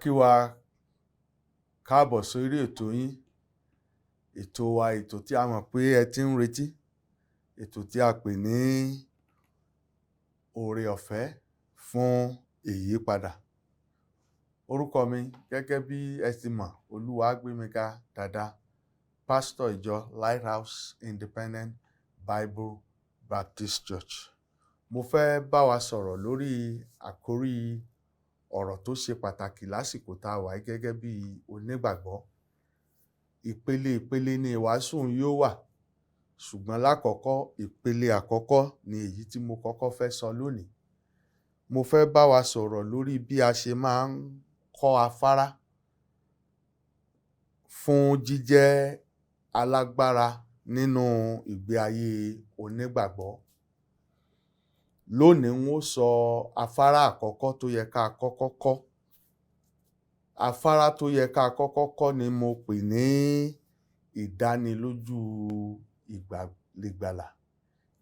kí wa káàbọ̀ sórí ètò yín, ètò wa, ètò tí a mọ̀ pé ẹ ti ń retí, ètò tí a pè ní oore ọ̀fẹ́ fún ìyípadà. Orúkọ mi gẹ́gẹ́ bí ẹ ti mọ̀, Oluwagbemiga Dada, pásítọ̀ ìjọ Lighthouse Independent Bible Baptist Church. Mo fẹ́ bá wa sọ̀rọ̀ lórí àkórí ọ̀rọ̀ tó ṣe pàtàkì lásìkò tá a wà gẹ́gẹ́ bí onígbàgbọ́. Ìpele ni ìwàásù yóò wà, ṣùgbọ́n lákọ̀ọ́kọ́ ìpele àkọ́kọ́ ni èyí tí mo kọ́kọ́ fẹ́ sọ lónìí. Mo fẹ́ bá wa sọ̀rọ̀ lórí bí a ṣe máa ń kọ́ afárá fún jíjẹ́ alágbára nínú ìgbé ayé onígbàgbọ́. Lónìí n ó sọ afárá àkọ́kọ́ tó yẹ ká kọ́kọ́ kọ́. Afárá tó yẹ ká kọ́kọ́ kọ́ ni mo pè ní ìdánilójú ìgbàlà.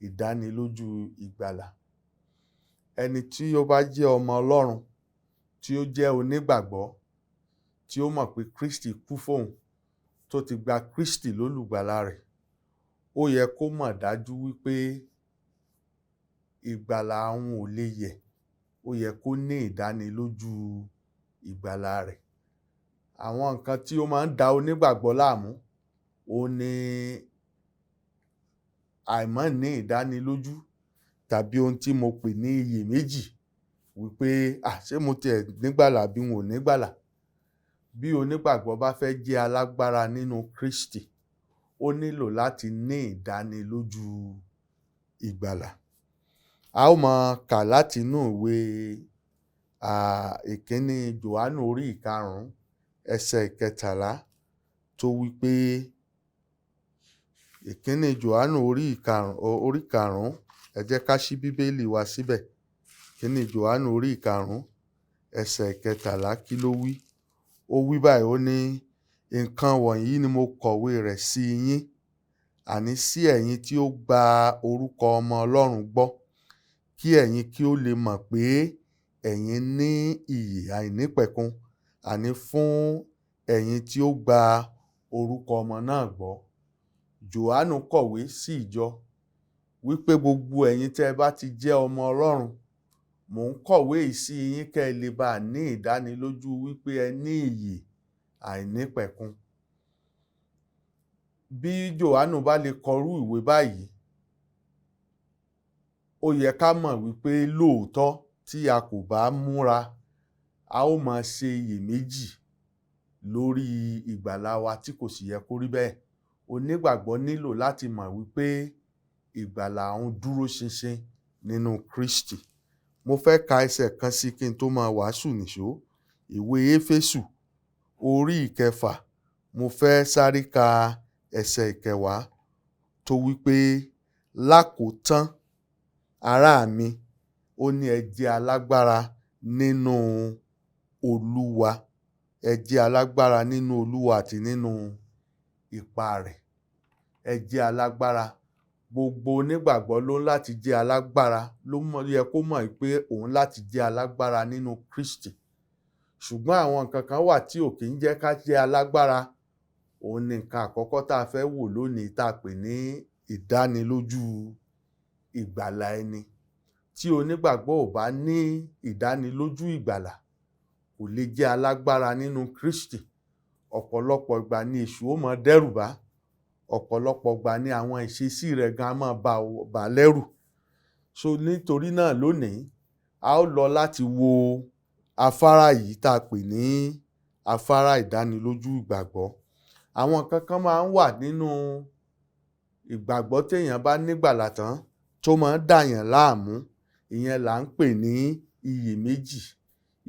Ìdánilójú ìgbàlà. Ẹni tí ó bá jẹ́ ọmọ Ọlọ́run, tí ó jẹ́ onígbàgbọ́, tí ó mọ̀ pé Kristi kú fóun, tó ti gba Kristi lólùgbàlà rẹ̀, ó yẹ kó mọ̀ dájú wípé ìgbàlà òun ò lè yẹ̀. Ó yẹ kó ní ìdánilójú ìgbàlà rẹ̀. Àwọn nǹkan tí ó máa ń da onígbàgbọ́ láàmú, ó ní àìmọ́ ní ìdánilójú tàbí ohun tí mo pè ní iyèméjì wípé ṣé mo tiẹ̀ nígbàlà bí wọn ò nígbàlà. Bí onígbàgbọ́ bá fẹ́ jẹ́ alágbára nínú Kristi, ó nílò láti ní ìdánilójú ìgbàlà. A ó máa kà láti inú ìwé ìkíní Jòhánù orí 5 ẹsẹ̀ 13 tó wípé, ìkíní Jòhánù orí 5, ẹ jẹ́ ká ṣí bíbélì wa síbẹ̀. Ìkíní Jòhánù orí 5 ẹsẹ̀ 13 kí ló wí? Ó wí báyìí, ó ní, nǹkan wọ̀nyí ni mo kọ̀wé rẹ̀ sí yín, àní sí ẹ̀yin tí ó gba orúkọ ọmọ Ọlọ́run gbọ́, kí ẹ̀yin kí ó lè mọ̀ pé ẹ̀yin ní ìyè àìnípẹ̀kun, àní fún ẹ̀yin tí ó gba orúkọ ọmọ náà gbọ́. Jòhánù kọ̀wé sí ìjọ wípé gbogbo ẹ̀yin tẹ́ ẹ bá ti jẹ́ ọmọ Ọlọ́run, mò ń kọ̀wé sí yín kẹ́ ẹ lè bá ní ìdánilójú wípé ẹ ní ìyè àìnípẹ̀kun. Bí Jòhánù bá lè kọrú ìwé báyìí, ó yẹ ká mọ̀ wípé lóòótọ́ tí a kò bá múra, a ó máa ṣe iyèméjì lórí ìgbàlà wa tí kò sì yẹ kó rí bẹ́ẹ̀. Onígbàgbọ́ nílò láti mọ̀ wípé ìgbàlà òun dúró ṣinṣin nínú Kristi. Mo fẹ́ ka ẹsẹ̀ kan sí kí n tó máa wàásù nìṣó. Ìwé Éfésù orí 6, mo fẹ́ sáré ka ẹsẹ̀ 10 tó wípé, lákòótán ará mi, ó ní ẹ jẹ́ alágbára nínú Olúwa. Ẹ jẹ́ alágbára nínú Olúwa àti nínú ipá rẹ̀. Ẹ jẹ́ alágbára. Gbogbo onígbàgbọ́ ló ń láti jẹ́ alágbára, ló yẹ kó mọ̀ pé òun láti jẹ́ alágbára nínú Kristi. Ṣùgbọ́n àwọn nǹkan kan wà tí ò kì í jẹ́ ká jẹ́ alágbára. Òun ni nǹkan àkọ́kọ́ tá a fẹ́ wò lónìí, tá a pè ní ìdánilójú ìgbàlà ẹni. Tí onígbàgbọ́ ò bá ní ìdánilójú ìgbàlà, kò lè jẹ́ alágbára nínú Kristi. Ọ̀pọ̀lọpọ̀ ìgbà ni èṣù ó máa dẹ́rù bá. Ọ̀pọ̀lọpọ̀ ìgbà ni àwọn ìṣesí rẹ̀ gan máa bà lẹ́rù. So nítorí náà lónìí, a ó lọ láti wo afárá yìí tá a pè ní afárá ìdánilójú ìgbàgbọ́. Àwọn nǹkan kan máa ń wà nínú ìgbàgbọ́ téèyàn bá nígbàlà tán tó máa ń dàyàn láàmú. Ìyẹn là ń pè ní iyèméjì.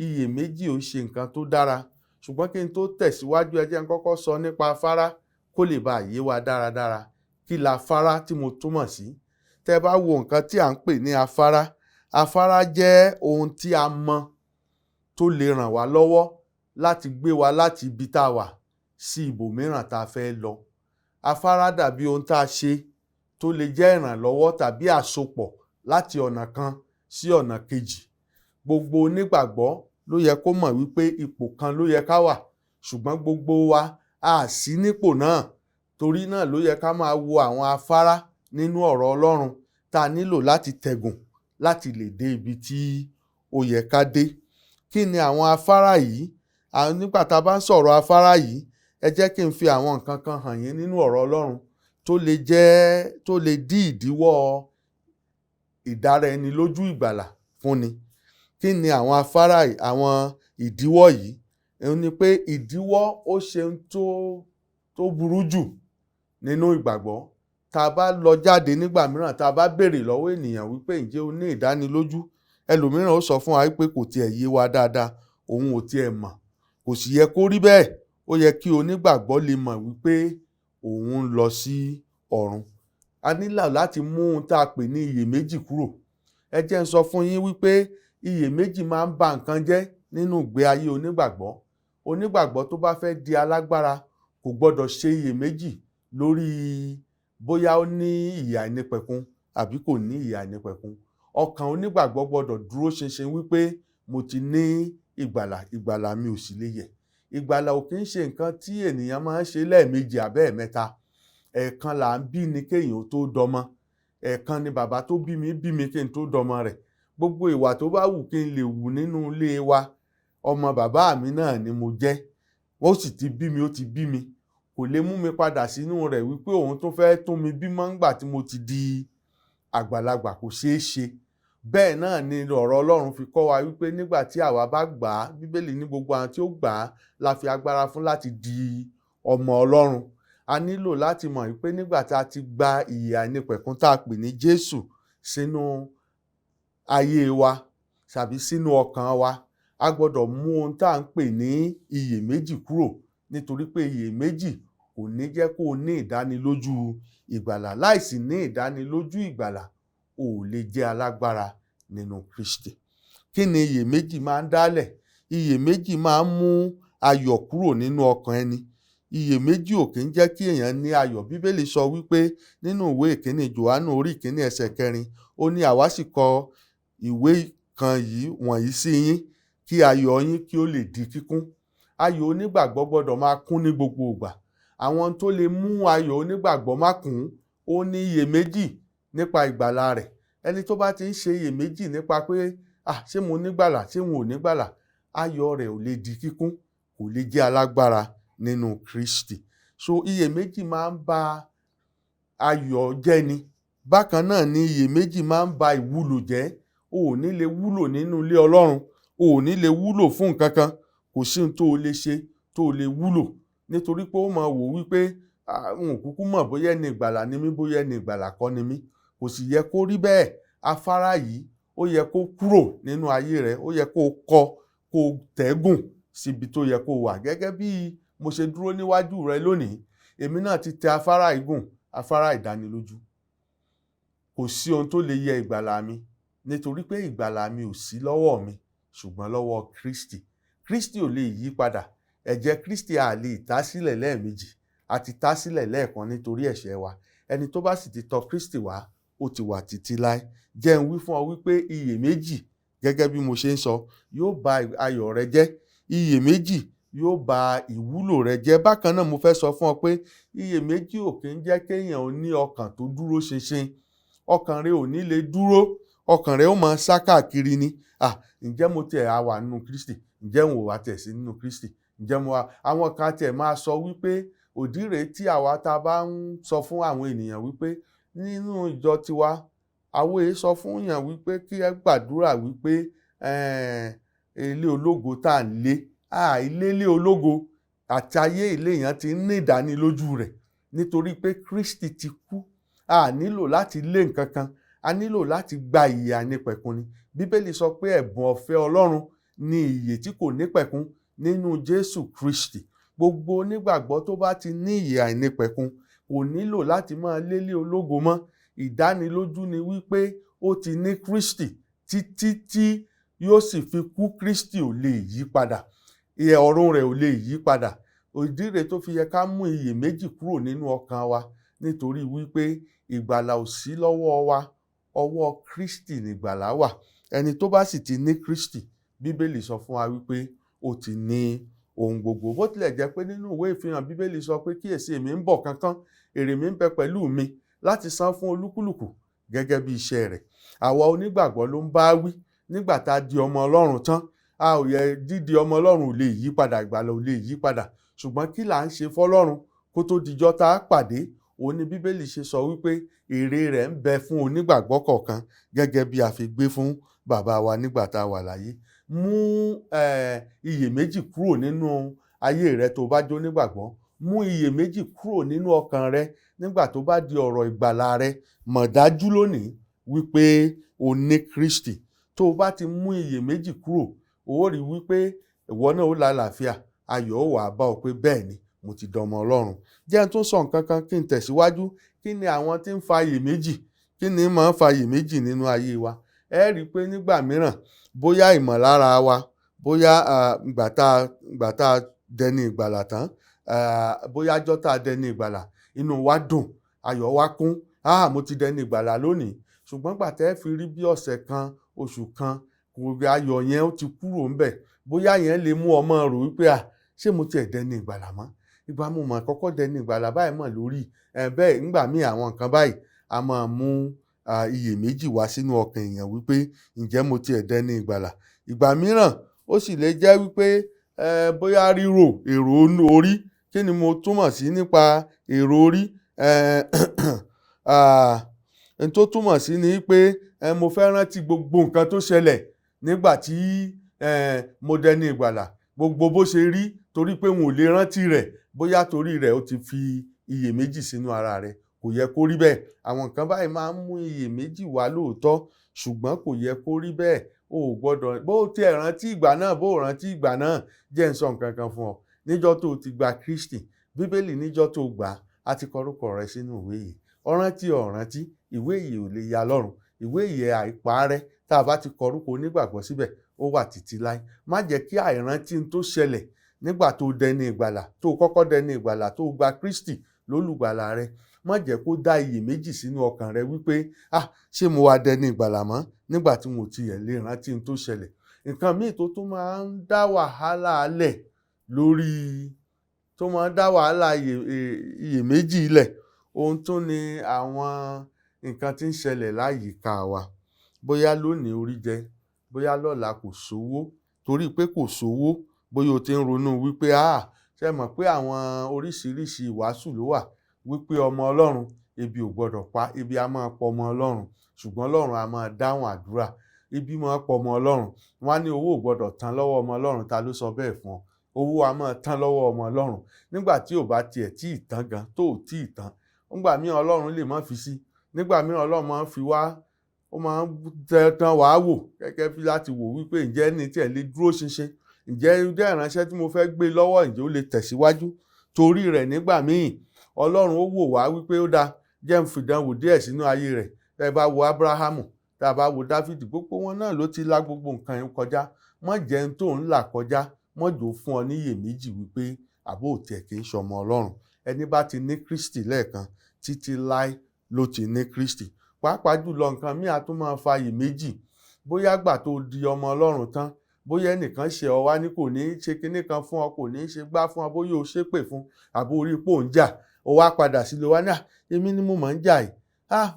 Iyèméjì ò ṣe nǹkan tó dára. Ṣùgbọ́n kí n tó tẹ̀síwájú, ẹ jẹ́ n kọ́kọ́ sọ nípa afárá kó lè bá yé wa dáradára. Kí la afárá tí mo túmọ̀ sí? Tẹ́ bá wo nǹkan tí à ń pè ní afárá, afárá jẹ́ ohun tí a mọ tó lè ràn wá lọ́wọ́ láti gbé wa láti ibi tá a wà sí ibòmíràn tá a fẹ́ lọ. Afárá dàbí ohun tá a ṣe tó lè jẹ́ ìrànlọ́wọ́ tàbí àsopọ̀ láti ọ̀nà kan sí ọ̀nà kejì. Gbogbo onígbàgbọ́ ló yẹ kó mọ̀ wípé ipò kan ló yẹ ká wà, ṣùgbọ́n gbogbo wa a sí nípò náà. Torí náà ló yẹ ká máa wo àwọn afárá nínú ọ̀rọ̀ Ọlọ́run tá a nílò láti tẹ̀gùn láti lè dé ibi tí ó yẹ ká dé. Kí ni àwọn afárá yìí? Nígbà tá a bá ń sọ̀rọ̀ afárá yìí, ẹ jẹ́ kí n fi àwọn nǹkan kan hàn yín nínú ọ̀rọ̀ Ọlọ́run tó lè dí ìdíwọ́ ìdára ẹni lójú ìgbàlà fúnni. Kí ni àwọn afárá yìí, àwọn ìdíwọ́ yìí? Ó ní pé ìdíwọ́ ó ṣe ohun tó burú jù nínú ìgbàgbọ́. Tá a bá lọ jáde nígbà mìíràn, tá a bá béèrè lọ́wọ́ ènìyàn wípé ǹjẹ́ o ní ìdánilójú, ẹlòmíràn ó sọ fún wa wípé kò tiẹ̀ yé wa dáadáa, òun ò tiẹ̀ mọ̀. Kò sì yẹ kó rí bẹ́ẹ̀. Ó yẹ kí onígbàgbọ́ lè mọ̀ wípé òun ń lọ sí ọ̀run. A nílò láti mú ohun tá a pè ní iyèméjì kúrò. Ẹ jẹ́ n sọ fún yín wípé iyèméjì máa ń ba nǹkan jẹ́ nínú ìgbé ayé onígbàgbọ́. Onígbàgbọ́ tó bá fẹ́ di alágbára kò gbọdọ̀ ṣe iyèméjì lórí bóyá ó ní ìyè àìnípẹ̀kun àbí kò ní ìyè àìnípẹ̀kun. Ọkàn onígbàgbọ́ gbọdọ̀ dúró ṣinṣin wípé mo ti ní ìgbàlà mi ò sì lè yẹ̀. Ìgbàlà ò kí ń ṣe nǹkan tí ènìyàn máa ń ṣe lẹ́ẹ̀mejì àbẹ́ẹ̀mẹ́ta. Ẹ̀ẹ̀kan là ń bí ni kéèyàn tó dọmọ. Ẹ̀ẹ̀kan ni bàbá tó bí mi kí n tó dọmọ rẹ̀. Gbogbo ìwà tó bá wù kí n lè wù nínú ilé wa, ọmọ bàbá mi náà ni mo jẹ́. Ó sì ti bí mi, ó ti bí mi. Kò lè mú mi padà sínú rẹ̀ wípé òun tó fẹ́ tún mi bí mọ́ ńgbà tí mo ti di àgbàlagbà, kò ṣeé ṣe. Bẹ́ẹ̀ náà ni ọ̀rọ̀ Ọlọ́run fi kọ́ wa wípé nígbà tí àwa bá gbà á, Bíbélì ní gbogbo àwọn tí ó gbà á la fi agbára fún láti di ọmọ Ọlọ́run. A nílò láti mọ̀ wípé nígbà tá a ti gba ìyè àìnípẹ̀kun tá a pè ní Jésù sínú ayé wa tàbí sínú ọkàn wa, a gbọ́dọ̀ mú ohun tá à ń pè ní iyèméjì kúrò, nítorí pé iyèméjì kò ní jẹ́ kó o ní ìdánilójú ìgbàlà. Láìsí ní ìdánilójú ìgbàlà, o ò lè jẹ́ alágbára nínú Kristi. Kí ni iyèméjì máa ń dálẹ̀? Iyèméjì máa ń mú ayọ̀ kúrò nínú ọkàn ẹni. Iyèméjì ò kí ń jẹ́ kí èèyàn ní ayọ̀. Bíbélì sọ wípé nínú ìwé ìkíní Jòhánù orí ìkíní ẹsẹ̀ 4, ó ní àwa sì kọ ìwé kan wọ̀nyí sí yín kí ayọ̀ yín kí ó lè di kíkún. Ayọ̀ onígbàgbọ́ gbọ́dọ̀ máa kún ní gbogbo ìgbà. Àwọn tó lè mú ayọ̀ onígbàgbọ́ má kún, ó ní iyèméjì nípa ìgbàlà rẹ̀. Ẹni tó bá ti ń ṣe iyèméjì nípa pé ṣé mo nígbàlà, ṣé mo ò nígbàlà, ayọ̀ rẹ̀ ò lè di kíkún, kò lè jẹ́ alágbára nínú Kristi. So iyèméjì máa ń ba ayọ̀ jẹ́ ni. Bákan náà ni iyèméjì máa ń ba ìwúlò jẹ́. O ò ní lè wúlò nínú ilé Ọlọ́run. O ò ní lè wúlò fún nǹkan kan. Kò sí ohun tó o lè ṣe tó o lè wúlò, nítorí pé ó máa wò wípé n ò kúkú mọ̀ bóyá ẹni ìgbàlà ni mí, bóyá ẹni ìgbàlà kọ́ ni mí. Kò sì yẹ kó rí bẹ́ẹ̀. Afárá yìí ó yẹ kó kúrò nínú ayé rẹ̀. Ó yẹ kó kó tẹ́gùn síbi tó yẹ kó wà. Gẹ́gẹ́ bí mo ṣe dúró níwájú rẹ lónìí, èmi náà ti tẹ afárá ìgùn, afárá ìdánilójú. Kò sí ohun tó lè yẹ ìgbàlà mi, nítorí pé ìgbàlà mi ò sí lọ́wọ́ mi, ṣùgbọ́n lọ́wọ́ Kristi. Kristi ò lè yí padà. Ẹ̀jẹ̀ Kristi a lè tá sílẹ̀ lẹ́ẹ̀mejì. A ti tá sílẹ̀ lẹ́ẹ̀kan nítorí ẹ̀ṣẹ̀ wa. Ẹni tó bá sì ti tọ̀ Kristi wá, ó ti wà títí láé. Jẹ́ n wí fún ọ wípé iyèméjì, gẹ́gẹ́ bí mo ṣe ń sọ, yóò ba ayọ̀ rẹ jẹ́. Iyèméjì yóò ba ìwúlò rẹ jẹ́. Bákan náà mo fẹ́ sọ fún ọ pé iyèméjì ò kí ń jẹ́ kéèyàn ó ní ọkàn tó dúró ṣinṣin. Ọkàn rẹ ò ní lè dúró. Ọkàn rẹ ó máa sá káàkiri ni. Ǹjẹ́ mo tiẹ̀ á wà nínú Kristi? Ǹjẹ́ n ò wá tẹ̀ sí nínú Kristi? Ǹjẹ́ mo wá? Àwọn kan tiẹ̀ máa sọ wípé òdí rèé tí àwa tá bá ń sọ fún àwọn ènìyàn wípé nínú ìjọ tiwa, àwọn èé sọ fún èèyàn wípé kí ẹ gbàdúrà wípé ilé ológo tá à ń lé, ilé ológo àti ayé ilé èèyàn ti ń ní ìdánilójú rẹ̀, nítorí pé Kristi ti kú. A nílò láti lé nǹkan kan. A nílò láti gba ìyè àìnípẹ̀kun ni. Bíbélì sọ pé ẹ̀bùn ọ̀fẹ́ Ọlọ́run ni ìyè tí kò nípẹ̀kun nínú Jésù Kristi. Gbogbo onígbàgbọ́ tó bá ti ní ìyè àìnípẹ̀kun kò nílò láti máa lélé ológo mọ́. Ìdánilójú ni wípé ó ti ní Kristi títí tí yóò sì fi kú. Kristi ò lè yí padà. Ọ̀run rẹ̀ ò lè yí padà. Ìdí rèé tó fi yẹ ká mú iyèméjì kúrò nínú ọkàn wa, nítorí wípé ìgbàlà ò sí lọ́wọ́ wa. Ọwọ́ Kristi nìgbàlà wà. Ẹni tó bá sì ti ní Kristi, Bíbélì sọ fún wa wípé ó ti ní ohun gbogbo. Bó tilẹ̀ jẹ́ pé nínú ìwé ìfihàn Bíbélì sọ pé kíyèsí èmi ń bọ̀ kánkán, èrè mi ń bẹ pẹ̀lú mi láti san fún olúkúlùkù gẹ́gẹ́ bí iṣẹ́ rẹ̀. Àwa onígbàgbọ́ ló ń bá wí nígbà tá a di ọmọ Ọlọ́run tán. A ò yẹ dídi ọmọ Ọlọ́run ò lè yí padà, ìgbàlà ò lè yí padà. Ṣùgbọ́n kí là ń ṣe fọ́lọ́run kó tó dijọ́ tá a pàdé? Òun ni Bíbélì ṣe sọ wípé èrè rẹ̀ ń bẹ fún onígbàgbọ́ kọ̀ọ̀kan gẹ́gẹ́ bí a fi gbé fún bàbá wa nígbà tá a wà láyé. Mú iyèméjì kúrò nínú ayé rẹ tó bá jó nígbàgbọ́. Mú iyèméjì kúrò nínú ọkàn rẹ nígbà tó bá di ọ̀rọ̀ ìgbàlà rẹ. Mọ̀ dájú lónìí wípé o ní Kristi. Tó o bá ti mú iyèméjì kúrò, o ó rí wípé ìwọ náà ó lálàáfíà. Ayọ̀ ó wá bá ọ pé bẹ́ẹ̀ ni, mo ti dọmọ Ọlọ́run. Jẹ́ n tún sọ nǹkan kan kí n tẹ̀síwájú. Kí ni àwọn tí ń fa iyèméjì? Kí ni máa ń fa iyèméjì nínú ayé wa? Ẹ rí i pé nígbà mìíràn, bóyá ìmọ̀lára wa, bóyá ìgbà tá a dẹni ìgbàlà tán, bóyá ọjọ́ tá a dẹni ìgbàlà, inú wa dùn, ayọ̀ wa kún. Mo ti dẹni ìgbàlà lónìí. Ṣùgbọ́n gbà tẹ́ fi rí bí ọ̀sẹ̀ kan, oṣù kan, ayọ̀ yẹn ó ti kúrò ńbẹ̀. Bóyá yẹn lè mú ọmọ rò wípé ṣé mo tiẹ̀ dẹni ìgbàlà mọ́? Ìgbà mo mọ̀ kọ́kọ́ dẹni ìgbàlà báyìí mọ̀ lórí. Bẹ́ẹ̀ nígbà míì àwọn nǹkan báyìí a máa mú iyèméjì wá sínú ọkàn èèyàn wípé ǹjẹ́ mo tiẹ̀ dẹni ìgbàlà? Ìgbà mìíràn ó sì lè jẹ́ wípé bóyá èrò orí. Kí ni mo túmọ̀ sí nípa èrò orí? N tó túmọ̀ sí ni pé mo fẹ́ rántí gbogbo nǹkan tó ṣẹlẹ̀ nígbà tí mo dẹni ìgbàlà. Gbogbo bó ṣe rí, torí pé wọn ò lè rántí rẹ̀. Bóyá torí rẹ̀ ó ti fi iyèméjì sínú ara rẹ̀. Kò yẹ kó rí bẹ́ẹ̀. Àwọn nǹkan báyìí máa ń mú iyèméjì wá lóòótọ́, ṣùgbọ́n kò yẹ kó rí bẹ́ẹ̀. O ò gbọdọ̀, bó o tiẹ̀ rántí ìgbà náà, bó o rántí ìgbà náà, jẹ́ n sọ nǹkan kan fún ọ. Níjọ́ tó o ti gba Kristi, Bíbélì níjọ́ tó o gbà á ti kọ orúkọ rẹ sínú ìwé yìí. Ọ̀rántí, ìwé yìí ò lè ya lọ́run. Ìwé yìí àìparẹ́. Tá a bá ti kọ orúkọ onígbàgbọ́ síbẹ̀, ó wà títí láé. Má jẹ́ kí àìrántí tó ṣẹlẹ̀ nígbà tó dẹni ìgbàlà, tó kọ́kọ́ dẹni ìgbàlà, tó gba Kristi lólùgbàlà rẹ, má jẹ́ kó dá iyèméjì sínú ọkàn rẹ wípé ṣé mo wá dẹni ìgbàlà mọ́ nígbà tí mo tiẹ̀ lè rántí tó ṣẹlẹ̀. Nǹkan míì tó tún máa ń dá wàhálà lẹ̀ tó máa ń dá wàhálà iyèméjì lẹ̀, ohun tó ní àwọn nǹkan tí ń ṣẹlẹ̀ láyìíká wa. Bóyá lónìí orí jẹ, bóyá lọ́la kò sówó. Torí pé kò sówó, bóyá o ti ń ronú wípé ṣé mọ̀ pé àwọn oríṣiríṣi ìwàásù ló wà wípé ọmọ Ọlọ́run ebi ò gbọdọ̀ pa. Ebi a máa pọ ọmọ Ọlọ́run, ṣùgbọ́n Ọlọ́run a máa dáhùn àdúrà. Ebi máa pọ ọmọ Ọlọ́run. Wọ́n á ní owó ò gbọdọ̀ tán lọ́wọ́ ọmọ Ọlọ́run. Ta ló sọ bẹ́ẹ̀ fún ọ? Owó a máa tán lọ́wọ́ ọmọ Ọlọ́run nígbà tí ò bá tiẹ̀ tí ì tán gan, tó ò tí ì tán. Nígbà míì Ọlọ́run lè má fi sí. Nígbà míì Ọlọ́run máa ń fi wá, ó máa ń tán wàá wò gẹ́gẹ́ bí láti wò wípé ǹjẹ́ ní tiẹ̀ lè dúró ṣinṣin. Ǹjẹ́ ìránṣẹ́ tí mo fẹ́ gbé lọ́wọ́, ǹjẹ́ ó lè tẹ̀síwájú? Torí rẹ̀ nígbà míì Ọlọ́run ó wò wá wípé ó dáa, jẹ́ n fìdánwò díẹ̀ sínú ayé rẹ̀. Tẹ́ bá wo Ábúráhámù, tá a bá wo Dáfídì, gbogbo wọn náà ló ti la gbogbo nǹkan yẹn kọjá. Má jẹ́ n tó ń là kọjá, má jò fún ọ ní iyèméjì wípé àbó tiẹ̀ kì í ṣọmọ Ọlọ́run. Ẹni bá ti ní Kristi lẹ́ẹ̀kan, títí láé ló ti ní Kristi. Pàápàá jùlọ nǹkan míì á tún máa fa iyèméjì. Bóyá gbà tó di ọmọ Ọlọ́run tán, bóyá ẹnìkan ṣe ọ wá ní kò ní ṣe kinní kan fún ọ, kò ní ṣe gbá fún ọ, bóyá o ṣépè fún, àbó orí pò ń jà, o wá padà sílé wa ní èmi ni mo máa ń jà yìí.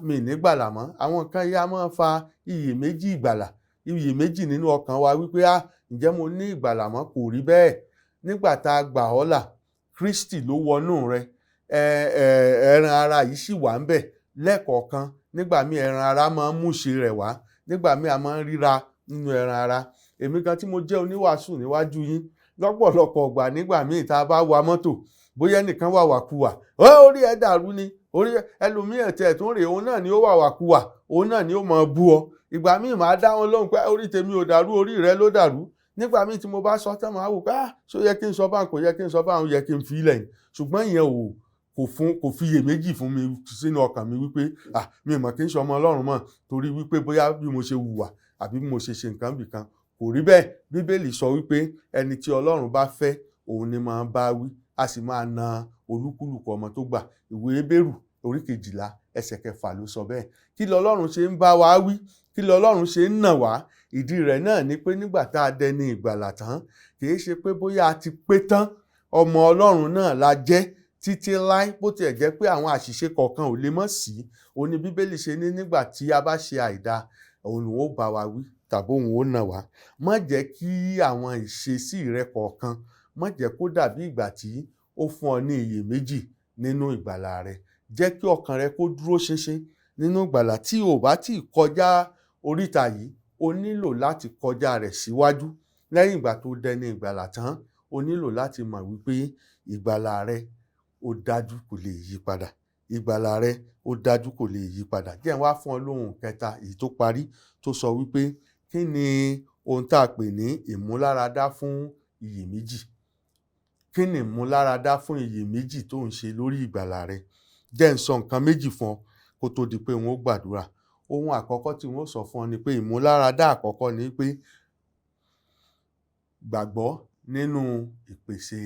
Mi ní ìgbàlà mọ́. Àwọn nǹkan yìí á máa fa iyèméjì ìgbàlà. Iyèméjì nínú ọkàn wa wípé ǹjẹ́ mo ní ìgbàlà mọ́? Kò rí bẹ́ẹ̀. Nígbà tá a gbà ọ́ là, Kristi ló wọnú rẹ. Ẹran ara yìí sì wà ń bẹ̀ lẹ́ẹ̀kọ̀ọ̀kan. Nígbà míì ẹran ara máa ń múṣe rẹ̀ wá. Nígbà míì a máa ń ríra nínú ẹran ara. Èmi kan tí mo jẹ́ oníwàásù níwájú yín, lọ́pọ̀lọpọ̀ ìgbà nígbà míì tá a bá wa mọ́tò, bóyá ẹnìkan wàwàkuwà, orí ẹ̀ dàrú ni, orí ẹlòmíràn tẹ̀ tún rèé, òun náà ni ó wàwàkuwà, òun náà ni ó máa bú ọ. Ìgbà míì máa dá wọn lóhùn pé orí tèmi ò dàrú, orí rẹ ló dàrú. Nígbà míì tí mo bá sọ tán máa wò pé ṣó yẹ kí n sọ báwọn, kò yẹ kí n sọ báwọn, yẹ kí n fi ilẹ̀ yìí. Ṣùgbọ́n ìyẹn kò fi iyèméjì fún mi sínú ọkàn mi wípé mi ò mọ̀ kí n ṣe ọmọ Ọlọ́run mọ́ torí wípé bóyá bí mo ṣe hùwà àbí bí mo ṣe nǹkan bìkan. Kò rí bẹ́ẹ̀. Bíbélì sọ wípé ẹni tí Ọlọ́run bá fẹ́, òun ni máa bá wí, a sì máa na olúkúlùkù ọmọ tó gbà. Ìwé Hébérù orí 12 ẹsẹ̀ 6 ló sọ bẹ́ẹ̀. Kí lọlọ́run ṣe ń bá wa wí? Kí lọlọ́run ṣe ń nà wá? Ìdí rẹ̀ náà ni pé nígbà tá a dẹni ìgbàlà tán, kì í ṣe pé bóyá a ti pé tán, ọmọ ọlọ́run náà la jẹ́ títí láé, bó tiẹ̀ jẹ́ pé àwọn àṣìṣe kọ̀ọ̀kan ò lè mọ́ sí. Òun ni Bíbélì ṣe ní nígbà tí a bá ṣe àìda, òun lòun ó bá wa wí tàbí òun ó nà wá. Má jẹ́ kí àwọn ìṣesí rẹ kọ̀ọ̀kan, má jẹ́ kó dàbí ìgbà tí ó fún ọ ní iyèméjì nínú ìgbàlà rẹ. Jẹ́ kí ọkàn rẹ kó dúró ṣinṣin nínú ìgbàlà. Tí o bá tí kọjá oríta yìí, o nílò láti kọjá rẹ̀ síwájú. Lẹ́yìn ìgbà tó dẹni ìgbàlà tán, o nílò láti mọ̀ wípé ìgbàlà rẹ ó dájú kò lè yí padà. Ìgbàlà rẹ ó dájú kò lè yí padà. Jẹ́ n wá fún ọ lóhùn kẹta èyí tó parí, tó sọ wípé kí ni ohun tá a pè ní ìmúláradá fún iyèméjì? Kí ni ìmúláradá fún iyèméjì tó ń ṣe lórí ìgbàlà rẹ? Jẹ́ n sọ nǹkan méjì fún ọ kó tó di pé wọn ó gbàdúrà. Ohun àkọ́kọ́ tí wọ́n sọ fún ọ ni pé ìmúláradá àkọ́kọ́ ni pé gbàgbọ́ nínú ìpèsè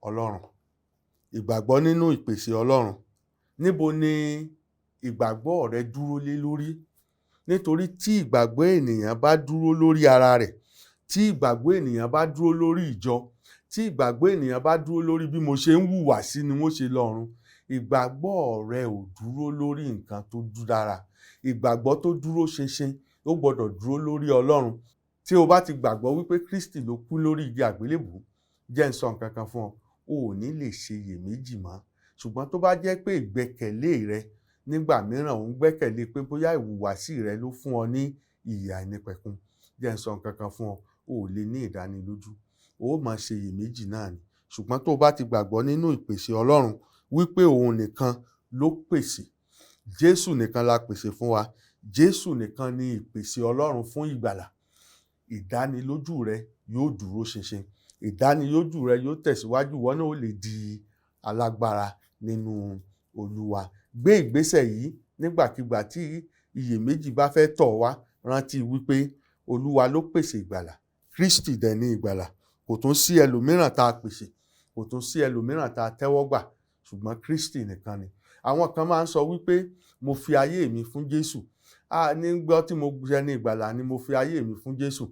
Ọlọ́run. Ìgbàgbọ́ nínú ìpèsè Ọlọ́run. Níbo ni ìgbàgbọ́ rẹ dúró lé lórí? Nítorí tí ìgbàgbọ́ ènìyàn bá dúró lórí ara rẹ̀, tí ìgbàgbọ́ ènìyàn bá dúró lórí ìjọ, tí ìgbàgbọ́ ènìyàn bá dúró lórí bí mo ṣe ń hùwà sí ni wọ́n ṣe lọ́run, ìgbàgbọ́ rẹ ò dúró lórí nǹkan tó dára. Ìgbàgbọ́ tó dúró ṣinṣin ó gbọ́dọ̀ dúró lórí Ọlọ́run. Tí o bá ti gbàgbọ́ wípé Kristi ló kú lórí igi àgbélébùú, jẹ́ n sọ nǹkan kan fún ọ, o ò ní lè ṣe iyèméjì mọ́. Ṣùgbọ́n tó bá jẹ́ pé ìgbẹ́kẹ̀lé rẹ nígbà mìíràn ò ń gbẹ́kẹ̀lé pé bóyá ìhùwàsí rẹ ló fún ọ ní ìyè àìnípẹ̀kun, jẹ́ n sọ nǹkan kan fún ọ, o ò lè ní ìdánilójú. O ó máa ṣe iyèméjì náà ni. Ṣùgbọ́n tó bá ti gbàgbọ́ nínú ìpèsè Ọlọ́run wípé òun nìkan ló pèsè, Jésù nìkan la pèsè fún wa, Jésù nìkan ni ìpèsè Ọlọ́run fún ìgbàlà, ìdánilójú rẹ yóò dúró ṣinṣin. Ìdánilójú rẹ yóò tẹ̀síwájú, ìwọ náà ó lè di alágbára nínú Olúwa. Gbé ìgbésẹ̀ yìí nígbàkigbà tí iyèméjì bá fẹ́ tọ̀ wá. Rántí wípé Olúwa ló pèsè ìgbàlà, Kristi dẹ̀ ní ìgbàlà. Kò tún sí ẹlòmíràn tá a pèsè, kò tún sí ẹlòmíràn tá a tẹ́wọ́ gbà, ṣùgbọ́n Kristi nìkan ni. Àwọn kan máa ń sọ wípé mo fi ayé mi fún Jésù. Nígbà tí mo jẹ́ ní ìgbàlà ni mo fi ayé mi fún Jésù.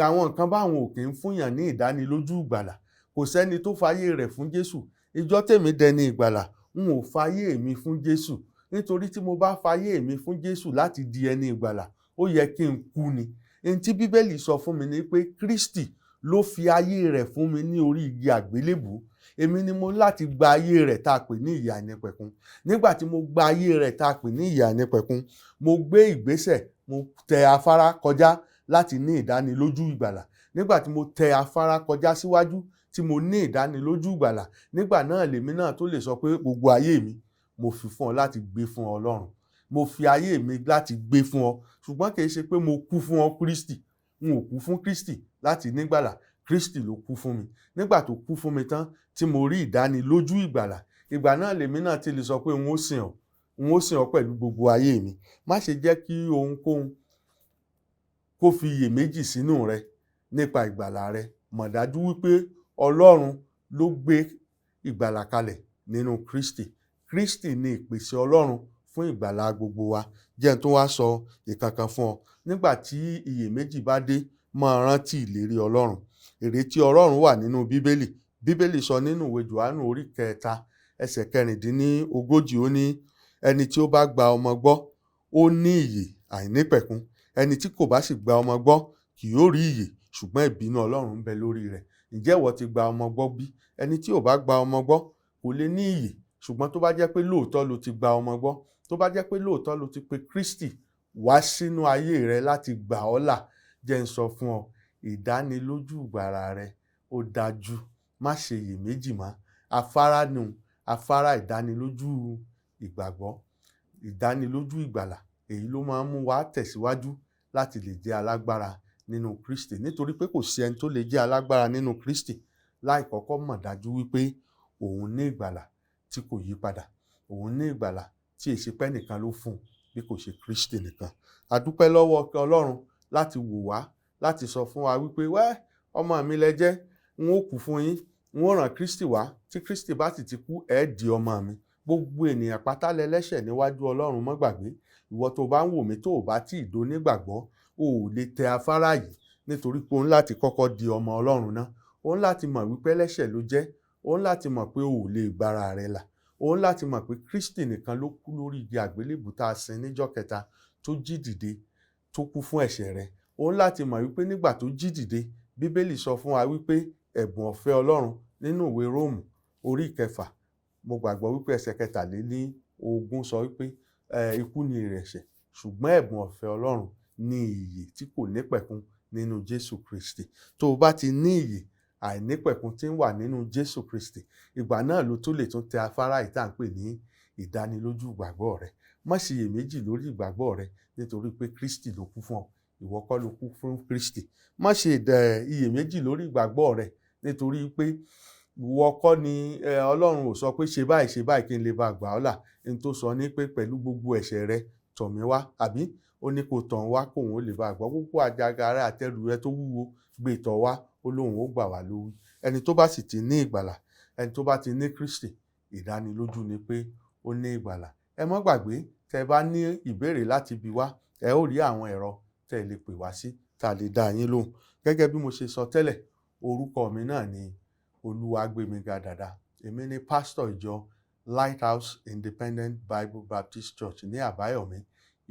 Àwọn nǹkan báwọn ò kì í fúnyàn ní ìdánilójú ìgbàlà. Kò sẹ́ni tó fayé rẹ̀ fún Jésù. Ìjọ́ tèmi dẹni ìgbàlà, n ò fayé mi fún Jésù. Nítorí tí mo bá fayé mi fún Jésù láti di ẹni ìgbàlà, ó yẹ kí n kú ni. Ohun tí Bíbélì sọ fún mi ni pé Kristi ló fi ayé rẹ̀ fún mi ní orí igi àgbélébùú. Èmi ni mo láti gba ayé rẹ̀ tá a pè ní ìyè àìnípẹ̀kun. Nígbà tí mo gba ayé rẹ̀ tá a pè ní ìyè àìnípẹ̀kun, mo gbé ìgbésẹ̀, mo tẹ afárá kọjá láti ní ìdánilójú ìgbàlà. Nígbà tí mo tẹ afárá kọjá síwájú, tí mo ní ìdánilójú ìgbàlà, nígbà náà lèmi náà tó lè sọ pé gbogbo ayé mi mo fi fún ọ láti gbé fún Ọlọ́run. Mo fi ayé mi láti gbé fún ọ. Ṣùgbọ́n kì í ṣe pé mo kú fún ọ Kristi. N ò kú fún Kristi láti nígbàlà. Kristi ló kú fún mi. Nígbà tó kú fún mi tán, tí mo rí ìdánilójú ìgbàlà, ìgbà náà lèmi náà ti lè sọ pé n ó sìn ọ́. N ó sìn ọ́ pẹ̀lú gbogbo ayé mi. Má ṣe jẹ́ kí ohunkóhun kó fi iyèméjì sínú rẹ nípa ìgbàlà rẹ. Mọ̀ dájú wípé Ọlọ́run ló gbé ìgbàlà kalẹ̀ nínú Kristi. Kristi ni ìpèsè Ọlọ́run fún ìgbàlà gbogbo wa. Jẹ́ n tó wá sọ ìkankan fún ọ. Nígbà tí iyèméjì bá dé, máa rántí ìlérí Ọlọ́run. Ìrètí Ọlọ́run wà nínú Bíbélì. Bíbélì sọ nínú ìwé Jòhánù orí 3 ẹsẹ̀ 36, ó ní ẹni tí ó bá gba ọmọ gbọ́, ó ní ìyè àìnípẹ̀kun. Ẹni tí kò bá sì gba ọmọ gbọ́ kì yóò rí ìyè, ṣùgbọ́n ìbínú Ọlọ́run ń bẹ lórí rẹ̀. Ǹjẹ́ ìwọ ti gba ọmọ gbọ́ bí? Ẹni tí ò bá gba ọmọ gbọ́ kò lè ní ìyè. Ṣùgbọ́n tó bá jẹ́ pé lóòótọ́ ló ti gba ọmọ gbọ́, tó bá jẹ́ pé lóòótọ́ ló ti pe Kristi wá sínú ayé rẹ láti gbà ọ́ là, jẹ́ n sọ fún ọ, ìdánilójú ìgbàlà rẹ ó dájú. Má ṣe iyèméjì mọ́. Afárá nù, afárá ìdánilójú ìgbàgbọ́, ìdánilójú ìgbàlà. Èyí ló máa ń mú wa tẹ̀síwájú láti lè jẹ́ alágbára nínú Kristi. Nítorí pé kò sí ẹni tó lè jẹ́ alágbára nínú Kristi láì kọ́kọ́ mọ̀ dájú wípé òun ní ìgbàlà tí kò yí padà. Òun ní ìgbàlà tí èsì pẹ́ nìkan ló fún, bí kò ṣe Kristi nìkan. A dúpẹ́ lọ́wọ́ Ọlọ́run láti wò wá, láti sọ fún wa wípé ọmọ mi lẹ jẹ́, n ó kú fún yín, n ó rán Kristi wá. Tí Kristi bá sì ti kú, ẹ di ọmọ mi. gbogbo ènìyàn pátá lẹ́lẹ́ṣẹ̀ níwájú Ọlọ́run. Má gbàgbé, ìwọ tó bá ń wò mí tó ò bá tí ì donígbàgbọ́, o ò lè tẹ afárá yìí, nítorí pé o ní láti kọ́kọ́ di ọmọ Ọlọ́run náà. O ní láti mọ̀ wípé ẹlẹ́ṣẹ̀ ló jẹ́. O ní láti mọ̀ pé o ò lè gbára rẹ là. O ní láti mọ̀ pé Kristi nìkan ló kú lórí igi àgbélébùú tá a sin níjọ́ kẹta, tó jí dìde, tó kú fún ẹ̀ṣẹ̀ rẹ. O ní láti mọ̀ wípé nígbà tó jí dìde, Bíbélì sọ fún wa wípé ẹ̀bùn ọ̀fẹ́ Ọlọ́run nínú ìwé Róòmù orí 6, mo gbàgbọ́ wípé ẹsẹ̀ 23 sọ wípé ikú ni èrè ẹ̀ṣẹ̀, ṣùgbọ́n ẹ̀bùn ọ̀fẹ́ Ọlọ́run ní ìyè tí kò nípẹ̀kun nínú Jésù Kristi. Tó o bá ti ní ìyè àìnípẹ̀kun tí ń wà nínú Jésù Kristi, ìgbà náà ló tó lè tún tẹ afárá yìí tá à ń pè ní ìdánilójú ìgbàgbọ́ rẹ. Má ṣiyèméjì lórí ìgbàgbọ́ rẹ, nítorí pé Kristi ló kú fún ọ, ìwọ kọ́ ló kú fún Kristi. Má ṣe iyèméjì lórí ìgbàgbọ́ rẹ, nítorí pé ìwọ kọ́ ni Ọlọ́run ò sọ pé ṣe báyìí kí n lè bá gbà ọ́ là. N tó sọ ní pé pẹ̀lú gbogbo ẹ̀ṣẹ̀ rẹ tọ̀ mí wá, àbí ó ní kó tọ̀ wá kóun ó lè bá gbọ́. Gbogbo àjàgà rẹ àtẹrù rẹ tó wúwo gbé tọ̀ wá, ó lóun ó gbà wá lówí. Ẹni tó bá sì ti ní ìgbàlà, ẹni tó bá ti ní Kristi, ìdánilójú ni pé ó ní ìgbàlà. Ẹ má gbàgbé, tẹ́ bá ní ìbéèrè láti bi wá, ẹ ó rí àwọn ẹ̀rọ tẹ́ lè pè wá sí tá lè dá yín lóhùn. Gẹ́gẹ́ bí mo ṣe sọ tẹ́lẹ̀, orúkọ mi náà ni Oluwagbemiga Dada. Èmi ni pásítọ̀ ìjọ Lighthouse Independent Bible Baptist Church ní Àbáyọ̀mí,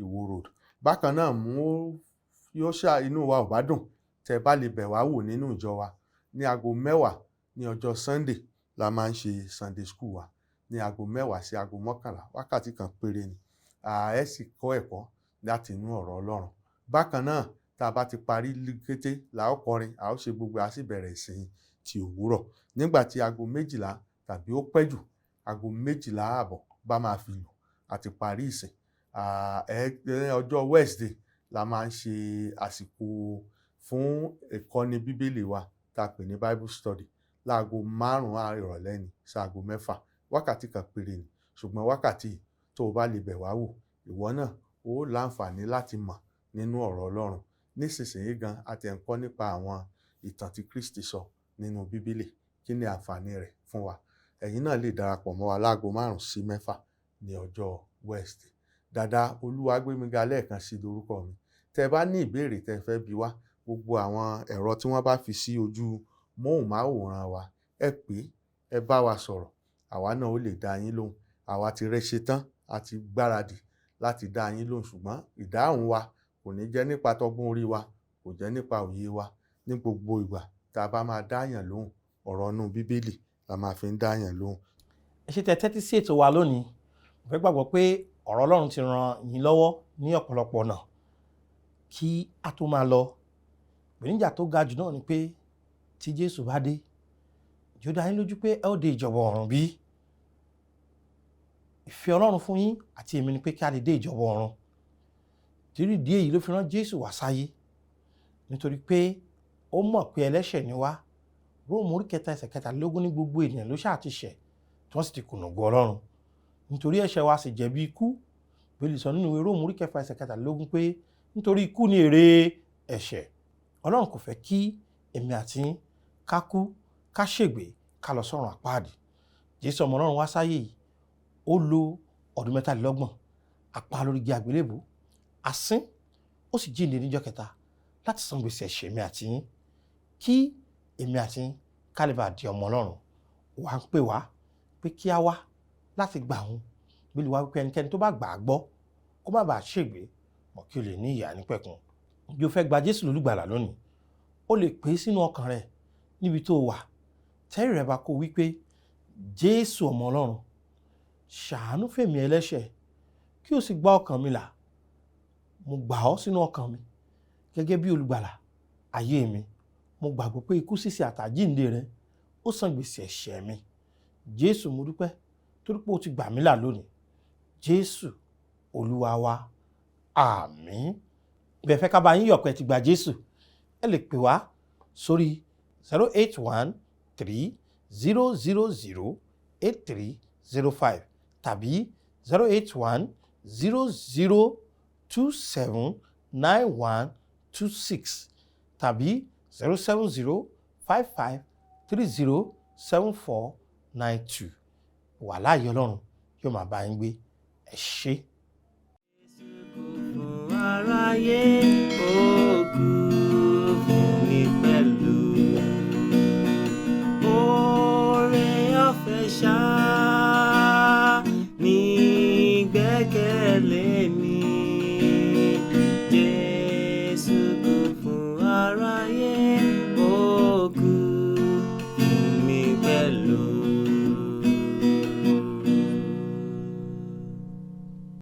Ìwó Road. Bákan náà, inú wa ò bá dùn tẹ́ bá lè bẹ̀ wá wò nínú ìjọ wa. Ní aago 10 ní ọjọ́ Sunday la máa ń ṣe Sunday school wa, ní aago 10 sí aago 11, wákàtí kan péré ni. Ẹ sì kọ́ ẹ̀kọ́ láti inú ọ̀rọ̀ Ọlọ́run. Bákan náà, tá a bá ti parí kété la ó kọrin, a ó ṣe gbogbo, a sì bẹ̀rẹ̀ ìsìn ti òwúrọ̀. Nígbà tí aago 12 tàbí ó pẹ́ jù, aago 12:30 bá máa fi lù, àti parí ìsìn. Ọjọ́ Wednesday la máa ń ṣe àsìkò fún ìkọ́ni Bíbélì wa tá a pè ní Bible Study. Láago 5 ìrọ̀lẹ́ ni sí aago 6, wákàtí kan péré ni. Ṣùgbọ́n wákàtí tó o bá lè bẹ̀ wá wò, ìwọ náà ó láǹfààní láti mọ̀ nínú ọ̀rọ̀ Ọlọ́run. Nísinsìnyí gan, a ti ń kọ́ nípa àwọn ìtàn tí Kristi sọ nínú Bíbélì. Kí ni àǹfààní rẹ̀ fún wa? Ẹ̀yin náà lè darapọ̀ mọ́ wa láago 5 sí 6 ní ọjọ́ Wednesday. Dada Oluwagbemiga lẹ́ẹ̀kan sí lórúkọ mi. Tẹ́ bá ní ìbéèrè tẹ́ fẹ́ bi wá, gbogbo àwọn ẹ̀rọ tí wọ́n bá fi sí ojú móhùnmáwòrán wa, ẹ pè, ẹ bá wa sọ̀rọ̀, àwa náà ó lè dá yín lóhùn. Àwa ti rẹ́ ṣetán, a ti gbáradì láti dá yín lóhùn, ṣùgbọ́n ìdáhùn wa kò ní jẹ́ nípa tọgbọ́n orí wa, kò jẹ́ nípa òye wa. Ní gbogbo ìgbà tá a bá máa dá yàn lóhùn, ọ̀rọ̀ inú Bíbélì la máa fi ń dá yàn lóhùn. Ẹ ṣé tẹ́ tẹ́tí sí ètò wa lónìí. Mo fẹ́ gbàgbọ́ pé ọ̀rọ̀ Ọlọ́run ti ràn yín lọ́wọ́ ní ọ̀pọ̀lọpọ̀ ọ̀nà. Kí a tó máa lọ, ìpèníjà tó ga jù náà ni pé tí Jésù bá dé, yóò dá yín lójú pé ẹ ó dé ìjọba ọ̀run bí? Ìfẹ́ Ọlọ́run fún yín àti èmi ni pé kí a lè dé ìjọba ọ̀run. Torí ìdí èyí ló fi rán Jésù wá sáyé, nítorí pé ó mọ̀ pé ẹlẹ́ṣẹ̀ ni wá. Róòmù orí 3 ẹsẹ̀ 23 ní gbogbo ènìyàn ló ṣáà ti ṣẹ̀, tí wọ́n sì ti kùnà ògo Ọlọ́run. Nítorí ẹ̀ṣẹ̀ wa sì jẹ̀bi ikú. Bíbélì sọ nínú ìwé Róòmù orí 4 ẹsẹ̀ 23 pé nítorí ikú ni èrè ẹ̀ṣẹ̀. Ọlọ́run kò fẹ́ kí èmi àti yín ká kú, ká ṣègbé, ká lọ sọ́run àpáàdì. Jésù ọmọ Ọlọ́run wá sáyé yìí, ó lo ọdún 23, apá lórí igi àgbélébùú, asín, ó sì jíǹde níjọ́ kẹta láti san gbèsè ẹ̀ṣẹ̀ èmi àti yín, kí èmi àti yín ká lè bá di ọmọ Ọlọ́run. Ó wá ń pè wá pé kí a wá láti gbà òun. Bíbélì wá wípé ẹnikẹ́ni tó bá gbà á gbọ́, kó má bàa ṣègbé, mọ̀ kí o lè ní ìyè àìnípẹ̀kun. Bí o fẹ́ gba Jésù lólùgbàlà lónìí, o lè pè é sínú ọkàn rẹ níbi tó wà. Tẹ́rì rẹ bá kó wípé Jésù ọmọ Ọlọ́run, ṣàánú fèmí ẹlẹ́ṣẹ̀, kí o sì gba ọkàn mi là. Mo gbà ọ́ sínú ọkàn mi gẹ́gẹ́ bí olùgbàlà ayé mi. Mo gbàgbọ́ pé ikú sísè àtàjíǹde rẹ ó san gbèsè ẹ̀ṣẹ̀ mi. Jésù, mo dúpẹ́ torí pé o ti gbà mí là lónìí. Jésù Olúwa wa, àmín. Bí ẹ fẹ́ ká bá yín yọ̀ pé ẹ ti gba Jésù, ẹ lè pè wá sórí 08130008305 tàbí 08100279126 tàbí 07055307492. Wà láàyè Ọlọ́run yóò máa bá yín gbé. Ẹ ṣé. Aráyé òkú fún mi pẹ̀lú oore ọ̀fẹ́ ṣá ní gbẹ́kẹ̀lé mi.